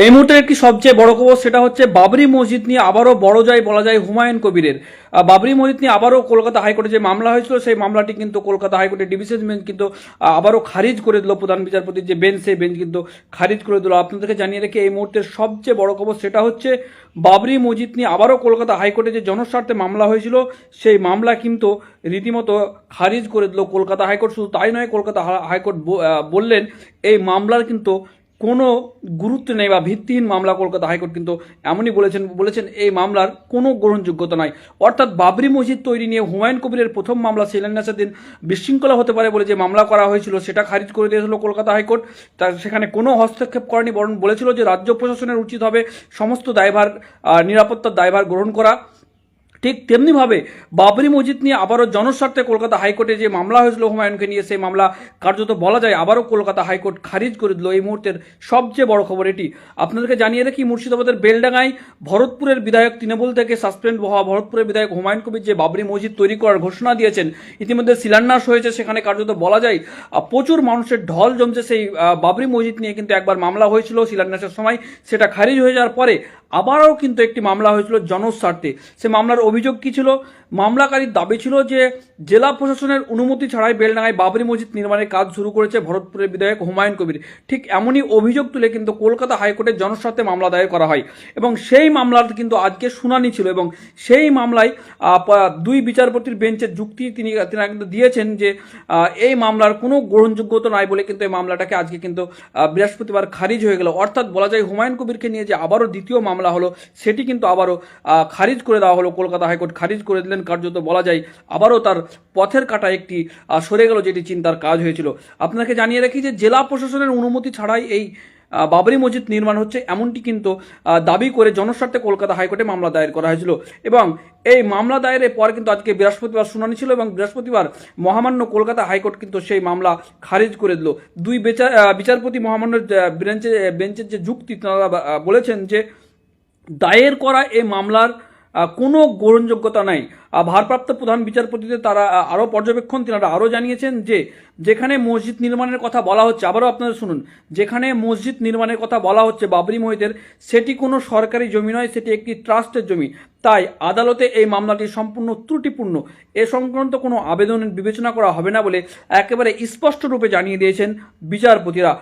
এই মুহূর্তে একটি সবচেয়ে বড় খবর, সেটা হচ্ছে বাবরি মসজিদ নিয়ে আবারও বড় জয় বলা যায় হুমায়ুন কবিরের। বাবরি মসজিদ নিয়ে আবারও কলকাতা হাইকোর্টে যে মামলা হয়েছিল, সেই মামলাটি কিন্তু কলকাতা হাইকোর্টের ডিভিশন বেঞ্চ কিন্তু আবারও খারিজ করে দিল। প্রধান বিচারপতির যে বেঞ্চ, সেই বেঞ্চ কিন্তু খারিজ করে দিল। আপনাদেরকে জানিয়ে রেখে এই মুহূর্তের সবচেয়ে বড় খবর, সেটা হচ্ছে বাবরি মসজিদ নিয়ে আবারও কলকাতা হাইকোর্টে যে জনস্বার্থে মামলা হয়েছিল, সেই মামলা কিন্তু রীতিমতো খারিজ করে দিল কলকাতা হাইকোর্ট। শুধু তাই নয়, কলকাতা হাইকোর্ট বললেন এই মামলার কিন্তু কোনো গুরুত্ব নেই বা ভিত্তিহীন মামলা। কলকাতা হাইকোর্ট কিন্তু এমনই বলেছেন এই মামলার কোনো গ্রহণযোগ্যতা নাই। অর্থাৎ বাবরি মসজিদ তৈরি নিয়ে হুমায়ুন কবিরের প্রথম মামলা শিলান্যাসের দিন বিশৃঙ্খলা হতে পারে বলে যে মামলা করা হয়েছিল, সেটা খারিজ করে দিয়েছিল কলকাতা হাইকোর্ট। তার সেখানে কোনো হস্তক্ষেপ করেনি, বরং বলেছিল যে রাজ্য প্রশাসনের উচিত হবে সমস্ত দায়ভার, নিরাপত্তার দায়ভার গ্রহণ করা। ঠিক তেমনিভাবে বাবরি মসজিদ নিয়ে আবারও জনস্বার্থে কলকাতা হাইকোর্টে যে মামলা হয়েছিল হুমায়ুনকে নিয়ে, সেই মামলা কার্যত বলা যায় আবারও কলকাতা হাইকোর্ট খারিজ করে দিল। এই মুহূর্তের সবচেয়ে বড় খবর এটি। আপনাদেরকে জানিয়ে রাখি, মুর্শিদাবাদের বেলডাঙ্গায় ভরতপুরের বিধায়ক, তৃণমূল থেকে সাসপেন্ড হওয়া ভরতপুরের বিধায়ক হুমায়ুন কবির যে বাবরি মসজিদ তৈরি করার ঘোষণা দিয়েছেন, ইতিমধ্যে শিলান্যাস হয়েছে। সেখানে কার্যত বলা যায় প্রচুর মানুষের ঢল জমছে। সেই বাবরি মসজিদ নিয়ে কিন্তু একবার মামলা হয়েছিল শিলান্যাসের সময়, সেটা খারিজ হয়ে যাওয়ার পরে আবারও কিন্তু একটি মামলা হয়েছিল জনস্বার্থে। সে মামলার অভিযোগ কী ছিল? মামলাকারীর দাবি ছিল যে জেলা প্রশাসনের অনুমতি ছাড়াই বেলডাঙ্গায় বাবরি মসজিদ নির্মাণের কাজ শুরু করেছে ভরতপুরের বিধায়ক হুমায়ুন কবির। ঠিক এমনই অভিযোগ তুলে কিন্তু কলকাতা হাইকোর্টের জনস্বার্থে মামলা দায়ের করা হয় এবং সেই মামলার কিন্তু আজকে শুনানি ছিল। এবং সেই মামলায় দুই বিচারপতির বেঞ্চের যুক্তি তিনি কিন্তু দিয়েছেন যে এই মামলার কোনো গ্রহণযোগ্যতা নাই বলে কিন্তু এই মামলাটাকে আজকে কিন্তু বৃহস্পতিবার খারিজ হয়ে গেল। অর্থাৎ বলা যায় হুমায়ুন কবিরকে নিয়ে যে আবারও দ্বিতীয় মামলা হলো, সেটি কিন্তু আবারও খারিজ করে দেওয়া হলো। কলকাতা হাইকোর্ট খারিজ করে দিলেন। কার্যত বলা যায় আবারও তার পথের কাটা একটি সরে গেল, যেটি চিন্তার কাজ হয়েছিল। আপনাকে জানিয়ে রাখি যে জেলা প্রশাসনের অনুমতি ছাড়াই এই বাবরি মসজিদ নির্মাণ হচ্ছে, এমনটি কিন্তু দাবি করে জনস্বার্থে কলকাতা হাইকোর্টে মামলা দায়ের করা হয়েছিল। এবং এই মামলা দায়েরের পর কিন্তু আজকে বৃহস্পতিবার শুনানি ছিল এবং বৃহস্পতিবার মহামান্য কলকাতা হাইকোর্ট কিন্তু সেই মামলা খারিজ করে দিল। দুই বিচারপতি মহামান্য বেঞ্চের যে যুক্তি, তারা বলেছেন যে দায়ের করা এই মামলার কোনো গ্রহণযোগ্যতা নাই। ভারপ্রাপ্ত প্রধান বিচারপতিদের তারা আরও পর্যবেক্ষণ, তিনারা আরও জানিয়েছেন যে যেখানে মসজিদ নির্মাণের কথা বলা হচ্ছে, আবারও আপনারা শুনুন, যেখানে মসজিদ নির্মাণের কথা বলা হচ্ছে বাবরি মসজিদের, সেটি কোনো সরকারি জমি নয়, সেটি একটি ট্রাস্টের জমি। তাই আদালতে এই মামলাটি সম্পূর্ণ ত্রুটিপূর্ণ, এ সংক্রান্ত কোনো আবেদন বিবেচনা করা হবে না বলে একেবারে স্পষ্ট রূপে জানিয়ে দিয়েছেন বিচারপতিরা।